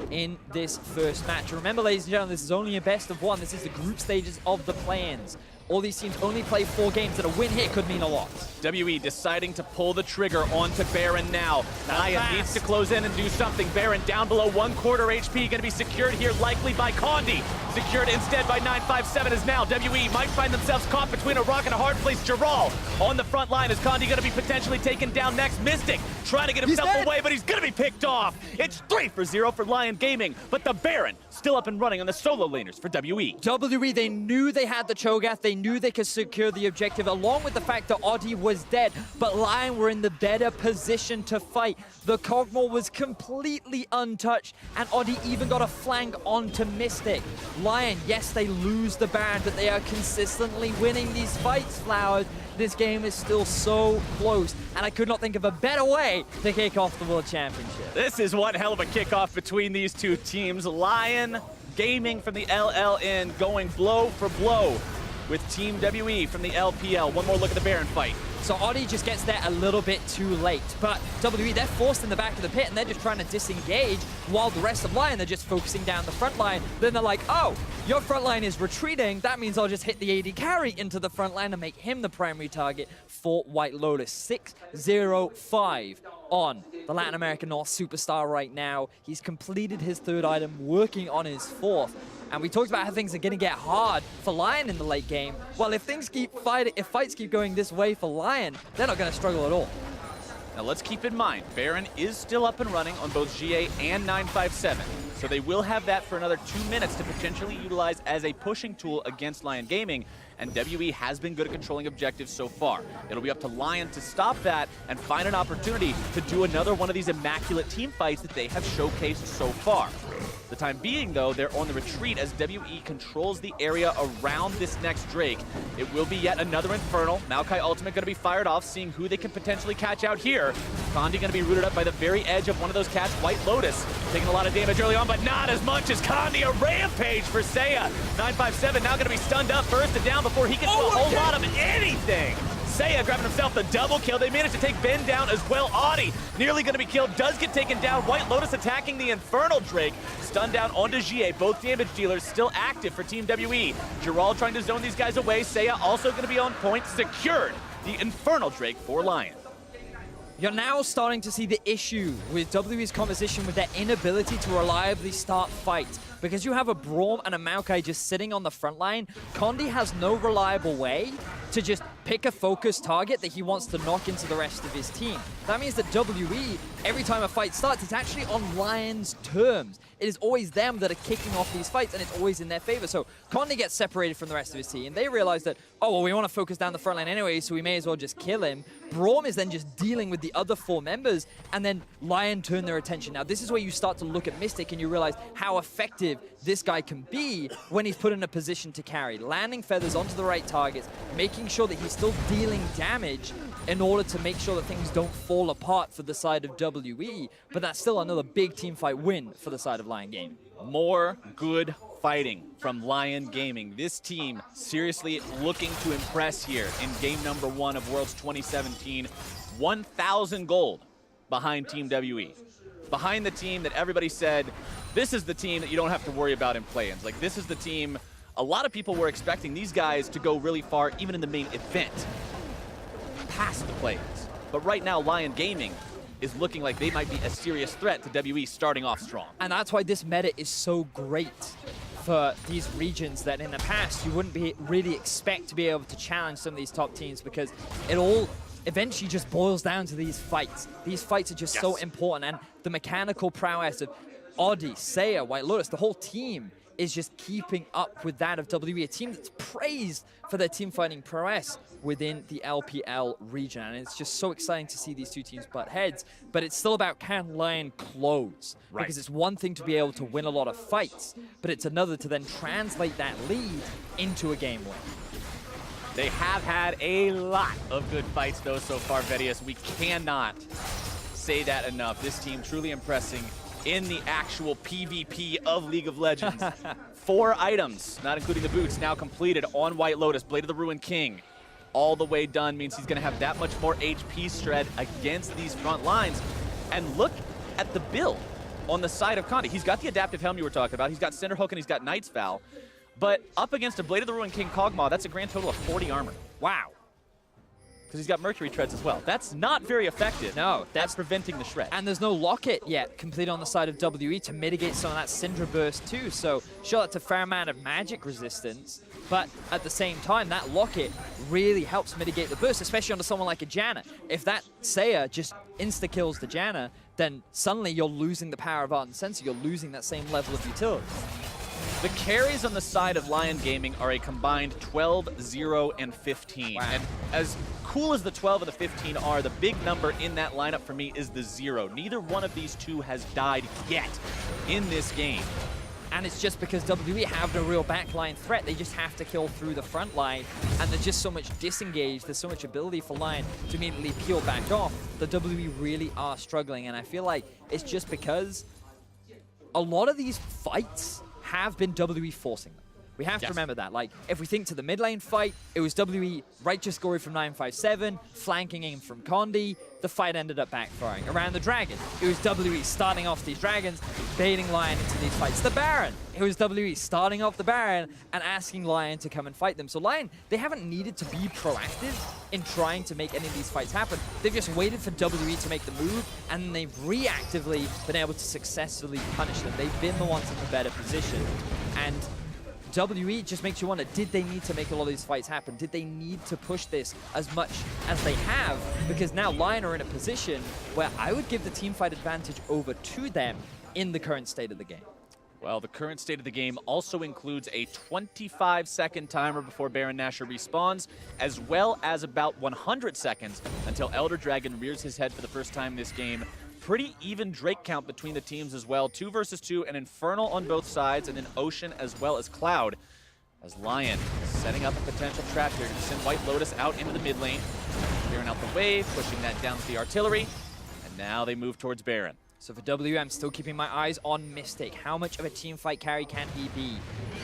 in this first match. Remember, ladies and gentlemen, this is only a best of 1. This is the group stages of the play-ins. All these teams only play 4 games, and a win here could mean a lot. WE deciding to pull the trigger onto Baron now. Lyon needs to close in and do something. Baron down below 1/4 HP, going to be secured here likely by Condi. Secured instead by 957 is now. WE might find themselves caught between a rock and a hard place. Gerald on the front line. Is Condi going to be potentially taken down next? Mystic trying to get himself away, but he's going to be picked off. It's 3-for-0 for Lyon Gaming, but the Baron still up and running on the solo laners for WE. WE, they knew they had the Cho'Gath. They knew they could secure the objective, along with the fact that Audi was dead, but Lyon were in the better position to fight. The Cogmore was completely untouched, and Audi even got a flank onto Mystic. Lyon, yes, they lose the Baron, but they are consistently winning these fights, Flowers. This game is still so close, and I could not think of a better way to kick off the World Championship. This is one hell of a kickoff between these two teams. Lyon Gaming from the LLN going blow for blow with Team WE from the LPL. One more look at the Baron fight. So Audi just gets there a little bit too late, but WE, they're forced in the back of the pit and they're just trying to disengage while the rest of Lyon, they're just focusing down the front line. Then they're like, oh, your front line is retreating. That means I'll just hit the AD carry into the front line and make him the primary target for White Lotus. 6-0-5 on the Latin American North superstar right now. He's completed his 3rd item, working on his 4th. And we talked about how things are going to get hard for Lyon in the late game. Well, if things keep fighting, if fights keep going this way for Lyon, they're not going to struggle at all. Now let's keep in mind, Baron is still up and running on both GA and 957. So they will have that for another 2 minutes to potentially utilize as a pushing tool against Lyon Gaming. And WE has been good at controlling objectives so far. It'll be up to Lyon to stop that and find an opportunity to do another one of these immaculate team fights that they have showcased so far. The time being, though, they're on the retreat as WE controls the area around this next Drake. It will be yet another Infernal. Maokai Ultimate going to be fired off, seeing who they can potentially catch out here. Condi going to be rooted up by the very edge of one of those cats, White Lotus. Taking a lot of damage early on, but not as much as Condi. A rampage for Seiya. 957 now going to be stunned up, bursted down before he can do a whole lot of anything. Seiya grabbing himself the double kill. They managed to take Ben down as well. Audi nearly going to be killed, does get taken down. White Lotus attacking the Infernal Drake. Stunned down onto GA, both damage dealers still active for Team WE. Gerald trying to zone these guys away. Seiya also going to be on point, secured the Infernal Drake for Lyon. You're now starting to see the issue with WE's composition with their inability to reliably start fights. Because you have a Braum and a Maokai just sitting on the front line, Condi has no reliable way to just pick a focused target that he wants to knock into the rest of his team. That means that WE, every time a fight starts, it's actually on Lyon's terms. It is always them that are kicking off these fights, and it's always in their favor. So Condi gets separated from the rest of his team. They realize that, oh, well, we want to focus down the front line anyway, so we may as well just kill him. Braum is then just dealing with the other 4 members, and then Lyon turn their attention. Now, this is where you start to look at Mystic, and you realize how effective this guy can be when he's put in a position to carry. Landing feathers onto the right targets, making sure that he's still dealing damage in order to make sure that things don't fall apart for the side of WE. But that's still another big team fight win for the side of Lyon Gaming. More good fighting from Lyon Gaming. This team seriously looking to impress here in game number 1 of Worlds 2017. 1,000 gold behind Team WE. Behind the team that everybody said, this is the team that you don't have to worry about in play-ins. Like, this is the team, a lot of people were expecting these guys to go really far, even in the main event, past the play-ins. But right now, Lyon Gaming is looking like they might be a serious threat to WE starting off strong. And that's why this meta is so great for these regions that in the past you wouldn't really expect to be able to challenge some of these top teams, because it all eventually just boils down to these fights. These fights are just so important, and the mechanical prowess of Audi, Seiya, White Lotus, the whole team is just keeping up with that of WE, a team that's praised for their team fighting prowess within the LPL region. And it's just so exciting to see these two teams butt heads, but it's still about, can Lyon close? Right. Because it's one thing to be able to win a lot of fights, but it's another to then translate that lead into a game win. They have had a lot of good fights, though, so far, Vedius. We cannot say that enough. This team truly impressing in the actual PvP of League of Legends. 4 items, not including the boots, now completed on White Lotus. Blade of the Ruined King, all the way done, means he's going to have that much more HP shred against these front lines. And look at the build on the side of Condi. He's got the adaptive helm you were talking about. He's got Cinder Hook and he's got Knight's Vow. But up against a Blade of the Ruined King Kog'Maw, that's a grand total of 40 armor. Wow. Because he's got Mercury Treads as well. That's not very effective. No. That's preventing the shred. And there's no Locket yet complete on the side of WE to mitigate some of that Syndra burst too. So sure, that's a fair amount of magic resistance, but at the same time, that Locket really helps mitigate the burst, especially onto someone like a Janna. If that Seiya just insta-kills the Janna, then suddenly you're losing the power of Ardent Sensor. You're losing that same level of utility. The carries on the side of Lyon Gaming are a combined 12, 0, and 15. Wow. And as cool as the 12 and the 15 are, the big number in that lineup for me is the 0. Neither one of these two has died yet in this game. And it's just because WE have no real backline threat. They just have to kill through the front line. And there's just so much disengage. There's so much ability for Lyon to immediately peel back off. The WE really are struggling. And I feel like it's just because a lot of these fights have been WE forcing them. We have to remember that. Like, if we think to the mid lane fight, it was WE righteous glory from 957, flanking in from Condi. The fight ended up backfiring. Around the Dragon, it was WE starting off these Dragons, baiting Lyon into these fights. The Baron, it was WE starting off the Baron and asking Lyon to come and fight them. So Lyon, they haven't needed to be proactive in trying to make any of these fights happen. They've just waited for WE to make the move, and then they've reactively been able to successfully punish them. They've been the ones in the better position. And WE just makes you wonder, did they need to make a lot of these fights happen? Did they need to push this as much as they have? Because now Lyon are in a position where I would give the team fight advantage over to them in the current state of the game. Well, the current state of the game also includes a 25-second timer before Baron Nashor respawns, as well as about 100 seconds until Elder Dragon rears his head for the first time this game. Pretty even Drake count between the teams as well. 2 versus 2, an Infernal on both sides, and then Ocean as well as Cloud. As Lyon setting up a potential trap here to send White Lotus out into the mid lane. Clearing out the wave, pushing that down with the artillery, and now they move towards Baron. So for WM, still keeping my eyes on Mystic. How much of a team fight carry can he be?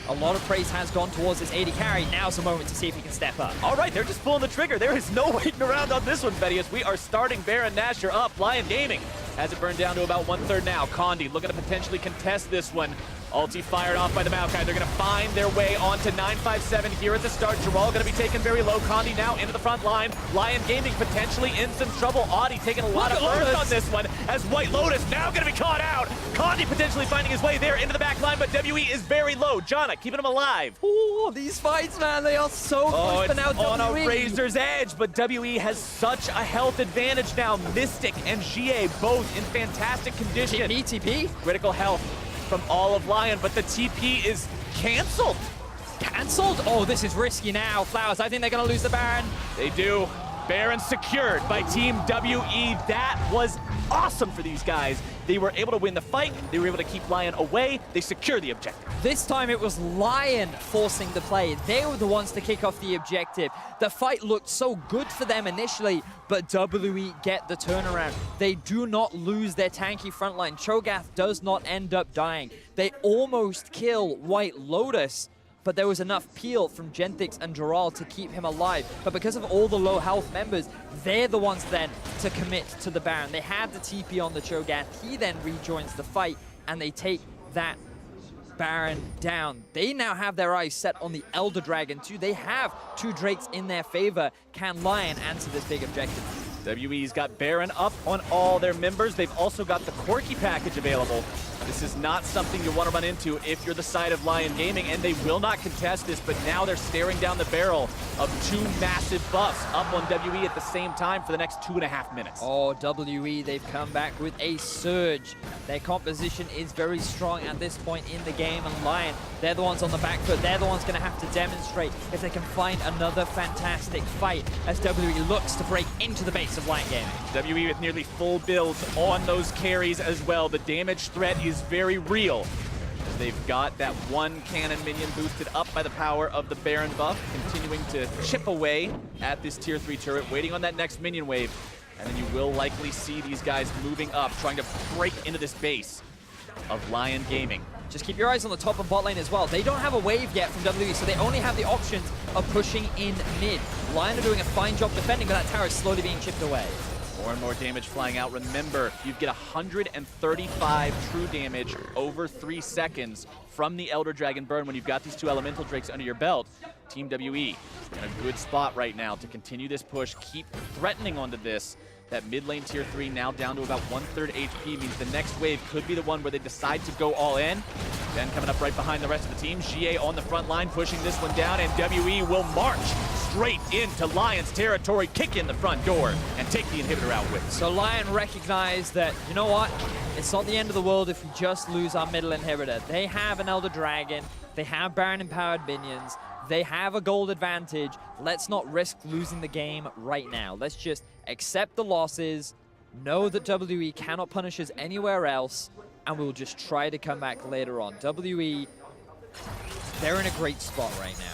A lot of praise has gone towards this AD carry. Now's the moment to see if he can step up. All right, they're just pulling the trigger. There is no waiting around on this one, Betty, as we are starting Baron Nashor up. Lyon Gaming has it burned down to about 1/3 now. Condi looking to potentially contest this one. Ulti fired off by the Maokai. They're going to find their way onto 957 here at the start. Gerald going to be taken very low. Condi now into the front line. Lyon Gaming potentially in some trouble. Audi taking a lot of burns on this one as White Lotus now going to be caught out. Condi potentially finding his way there into the back line, but WE is very low. Jana keeping him alive. Oh, these fights, man, they are so close, but now on WE. a razor's edge, but WE has such a health advantage now. Mystic and GA both in fantastic condition. TP? Critical health from all of Lyon, but the TP is canceled. Cancelled? Oh, this is risky now. Flowers, I think they're going to lose the Baron. They do. Baron secured by Team WE. That was awesome for these guys. They were able to win the fight. They were able to keep Lyon away. They secure the objective. This time it was Lyon forcing the play. They were the ones to kick off the objective. The fight looked so good for them initially, but WE get the turnaround. They do not lose their tanky frontline. Cho'Gath does not end up dying. They almost kill White Lotus, but there was enough peel from Genthix and Gerald to keep him alive. But because of all the low health members, they're the ones then to commit to the Baron. They had the TP on the Cho'Gath. He then rejoins the fight, and they take that Baron down. They now have their eyes set on the Elder Dragon too. They have 2 Drakes in their favor. Can Lyon answer this big objective? WE's got Baron up on all their members. They've also got the Corki package available. This is not something you want to run into if you're the side of Lyon Gaming, and they will not contest this, but now they're staring down the barrel of 2 massive buffs up on WE at the same time for the next 2.5 minutes. Oh, WE, they've come back with a surge. Their composition is very strong at this point in the game, and Lyon, they're the ones on the back foot. They're the ones going to have to demonstrate if they can find another fantastic fight as WE looks to break into the base of Lyon Gaming. WE with nearly full builds on those carries as well. The damage threat is very real. They've got that 1 cannon minion boosted up by the power of the Baron buff, continuing to chip away at this tier 3 turret, waiting on that next minion wave. And then you will likely see these guys moving up, trying to break into this base of Lyon Gaming. Just keep your eyes on the top and bot lane as well. They don't have a wave yet from WE, so they only have the options of pushing in mid. Lyon are doing a fine job defending, but that tower is slowly being chipped away. More and more damage flying out. Remember, you get 135 true damage over 3 seconds from the Elder Dragon burn when you've got these 2 Elemental Drakes under your belt. Team WE in a good spot right now to continue this push, keep threatening onto this. That mid lane tier 3 now down to about 1/3 HP means the next wave could be the one where they decide to go all in. Then coming up right behind the rest of the team, GA on the front line pushing this one down, and WE will march straight into Lyon's territory, kick in the front door, and take the inhibitor out with. So Lyon recognized that, you know what, it's not the end of the world if we just lose our middle inhibitor. They have an Elder Dragon, they have Baron empowered minions, they have a gold advantage. Let's not risk losing the game right now. Let's just accept the losses, know that WE cannot punish us anywhere else, and we'll just try to come back later on. WE, they're in a great spot right now.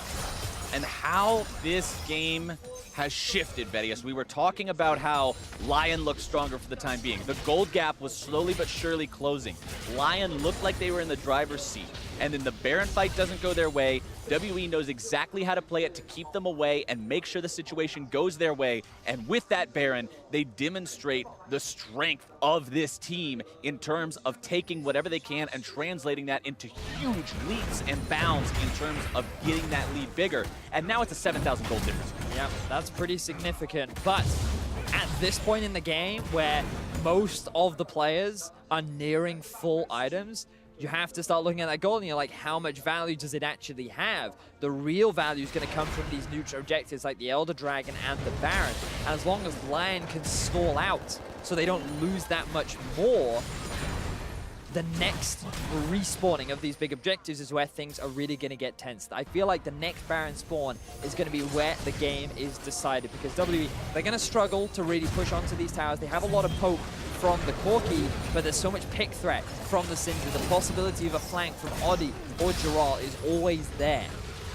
And how this game has shifted, Betty, as we were talking about how Lyon looked stronger for the time being. The gold gap was slowly but surely closing. Lyon looked like they were in the driver's seat. And then the Baron fight doesn't go their way. WE knows exactly how to play it to keep them away and make sure the situation goes their way. And with that Baron, they demonstrate the strength of this team in terms of taking whatever they can and translating that into huge leaps and bounds in terms of getting that lead bigger. And now it's a 7,000 gold difference. Yeah, that's pretty significant. But at this point in the game where most of the players are nearing full items, you have to start looking at that gold and you're like, how much value does it actually have? The real value is going to come from these neutral objectives like the Elder Dragon and the Baron. And as long as Lyon can stall out so they don't lose that much more, the next respawning of these big objectives is where things are really going to get tense. I feel like the next Baron spawn is going to be where the game is decided, because WWE, they're going to struggle to really push onto these towers. They have a lot of poke from the Corki, but there's so much pick threat from the Syndra. The possibility of a flank from Oddie or Giral is always there.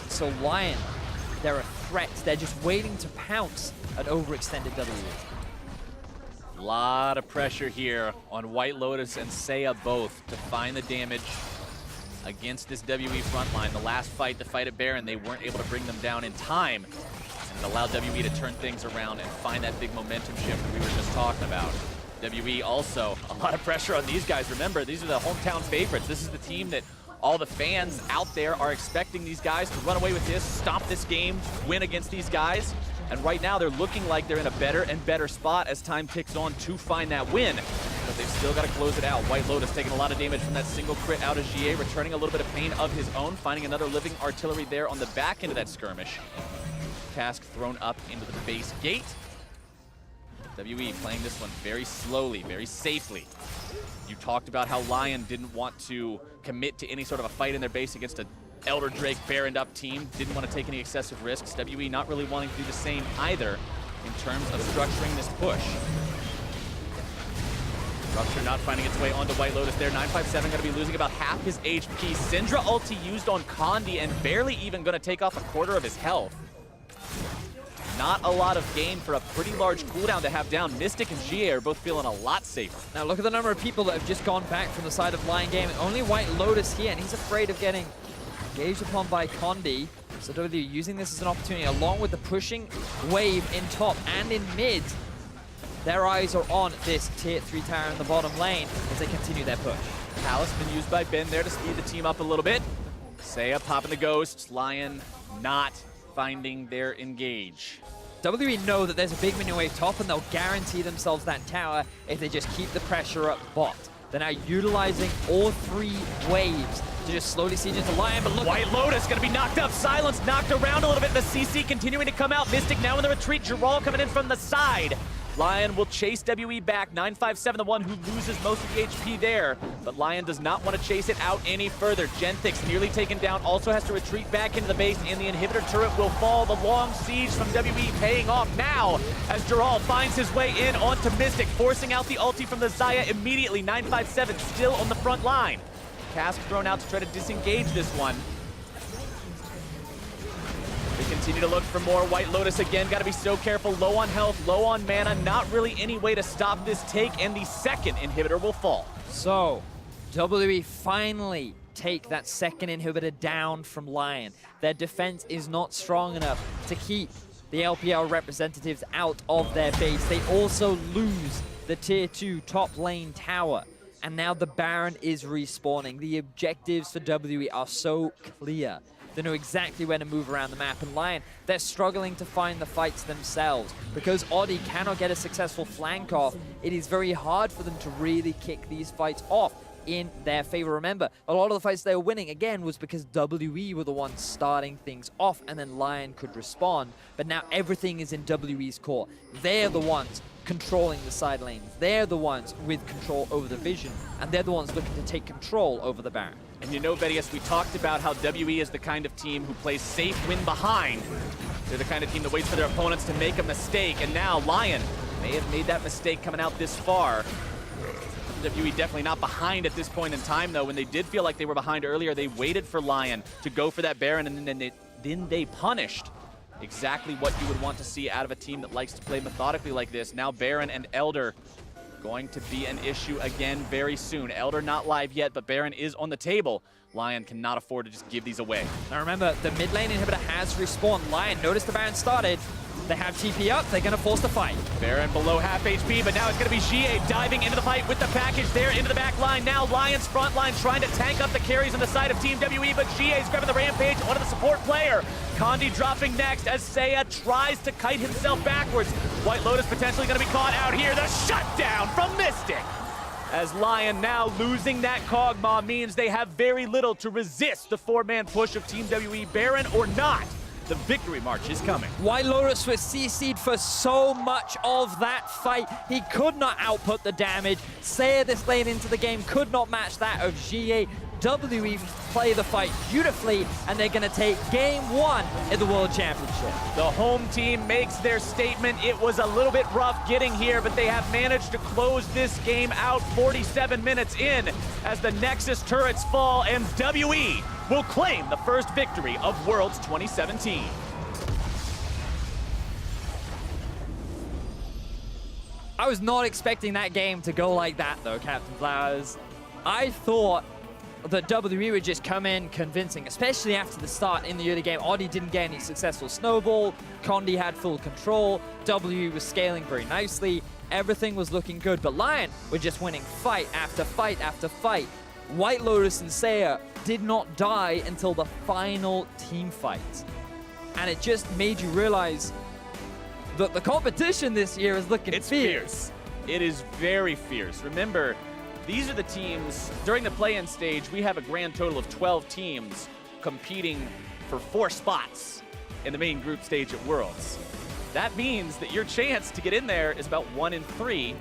So Lyon, they're a threat. They're just waiting to pounce an overextended WWE. A lot of pressure here on White Lotus and Seiya both to find the damage against this WE front line. The last fight, the fight at Baron, they weren't able to bring them down in time, and it allowed WE to turn things around and find that big momentum shift that we were just talking about. WE also, a lot of pressure on these guys. Remember, these are the hometown favorites. This is the team that all the fans out there are expecting these guys to run away with this, stomp this game, win against these guys. And right now, they're looking like they're in a better and better spot as time ticks on to find that win. But they've still got to close it out. White Lotus taking a lot of damage from that single crit out of GA, returning a little bit of pain of his own, finding another living artillery there on the back end of that skirmish. Cask thrown up into the base gate. WE playing this one very slowly, very safely. You talked about how Lyon didn't want to commit to any sort of a fight in their base against a Elder Drake Baroned up team, didn't want to take any excessive risks. WE not really wanting to do the same either in terms of structuring this push. Rupture not finding its way onto White Lotus there. 957 going to be losing about half his HP. Syndra ulti used on Condi and barely even going to take off a quarter of his health. Not a lot of gain for a pretty large cooldown to have down. Mystic and GA are both feeling a lot safer. Now look at the number of people that have just gone back from the side of Lyon Gaming. Only White Lotus here, and he's afraid of getting engaged upon by Condi. So WWE using this as an opportunity, along with the pushing wave in top and in mid. Their eyes are on this tier 3 tower in the bottom lane as they continue their push. Palace been used by Ben there to speed the team up a little bit. Seiya popping the ghosts. Lyon not finding their engage. WWE know that there's a big minion wave top, and they'll guarantee themselves that tower if they just keep the pressure up bot. They're now utilizing all 3 waves to just slowly siege into Lyon, but look. White Lotus gonna be knocked up, Silence knocked around a little bit. The CC continuing to come out. Mystic now in the retreat. Giral coming in from the side. Lyon will chase WE back. 957, the one who loses most of the HP there. But Lyon does not want to chase it out any further. Genthix nearly taken down, also has to retreat back into the base, and the inhibitor turret will fall. The long siege from WE paying off now as Giral finds his way in onto Mystic, forcing out the ulti from the Xayah immediately. 957 still on the front line. Cask thrown out to try to disengage this one. They continue to look for more. White Lotus again, got to be so careful. Low on health, low on mana. Not really any way to stop this take, and the second inhibitor will fall. So, WWE finally take that second inhibitor down from Lyon. Their defense is not strong enough to keep the LPL representatives out of their base. They also lose the tier 2 top lane tower. And now the Baron is respawning. The objectives for WWE are so clear. They know exactly where to move around the map. And Lyon, they're struggling to find the fights themselves. Because Oddie cannot get a successful flank off, it is very hard for them to really kick these fights off in their favor. Remember, a lot of the fights they were winning, again, was because WE were the ones starting things off, and then Lyon could respond. But now everything is in WE's core. They're the ones controlling the side lanes. They're the ones with control over the vision, and they're the ones looking to take control over the Baron. And you know, Vedius, we talked about how WE is the kind of team who plays safe when behind. They're the kind of team that waits for their opponents to make a mistake, and now Lyon may have made that mistake coming out this far. WWE definitely not behind at this point in time, though. When they did feel like they were behind earlier, they waited for Lyon to go for that Baron, and then they punished exactly what you would want to see out of a team that likes to play methodically like this. Now Baron and Elder going to be an issue again very soon. Elder not live yet, but Baron is on the table. Lyon cannot afford to just give these away. Now remember, the mid lane inhibitor has respawned. Lyon, notice the Baron started. They have TP up, they're gonna force the fight. Baron below half HP, but now it's gonna be GA diving into the fight with the package there into the back line. Now Lyon's front line trying to tank up the carries on the side of Team WE, but GA's grabbing the rampage onto the support player. Condi dropping next as Seiya tries to kite himself backwards. White Lotus potentially gonna be caught out here. The shutdown from Mystic. as Lyon now losing that Kog'Maw means they have very little to resist the 4-man push of Team WE. Baron or not, the victory march is coming. White Lotus was CC'd for so much of that fight. He could not output the damage. Seiya this late into the game could not match that of GA. WE play the fight beautifully, and they're going to take game 1 in the World Championship. The home team makes their statement. It was a little bit rough getting here, but they have managed to close this game out 47 minutes in as the Nexus turrets fall, and WE will claim the first victory of Worlds 2017. I was not expecting that game to go like that, though, Captain Flowers. I thought that WE would just come in convincing, especially after the start in the early game. Oddie didn't get any successful snowball. Condi had full control. WE was scaling very nicely. Everything was looking good, but Lyon were just winning fight after fight after fight. White Lotus and Seiya did not die until the final team fight. And it just made you realize that the competition this year is looking fierce. It is very fierce. Remember, these are the teams, during the play-in stage, we have a grand total of 12 teams competing for 4 spots in the main group stage at Worlds. That means that your chance to get in there is about 1 in 3,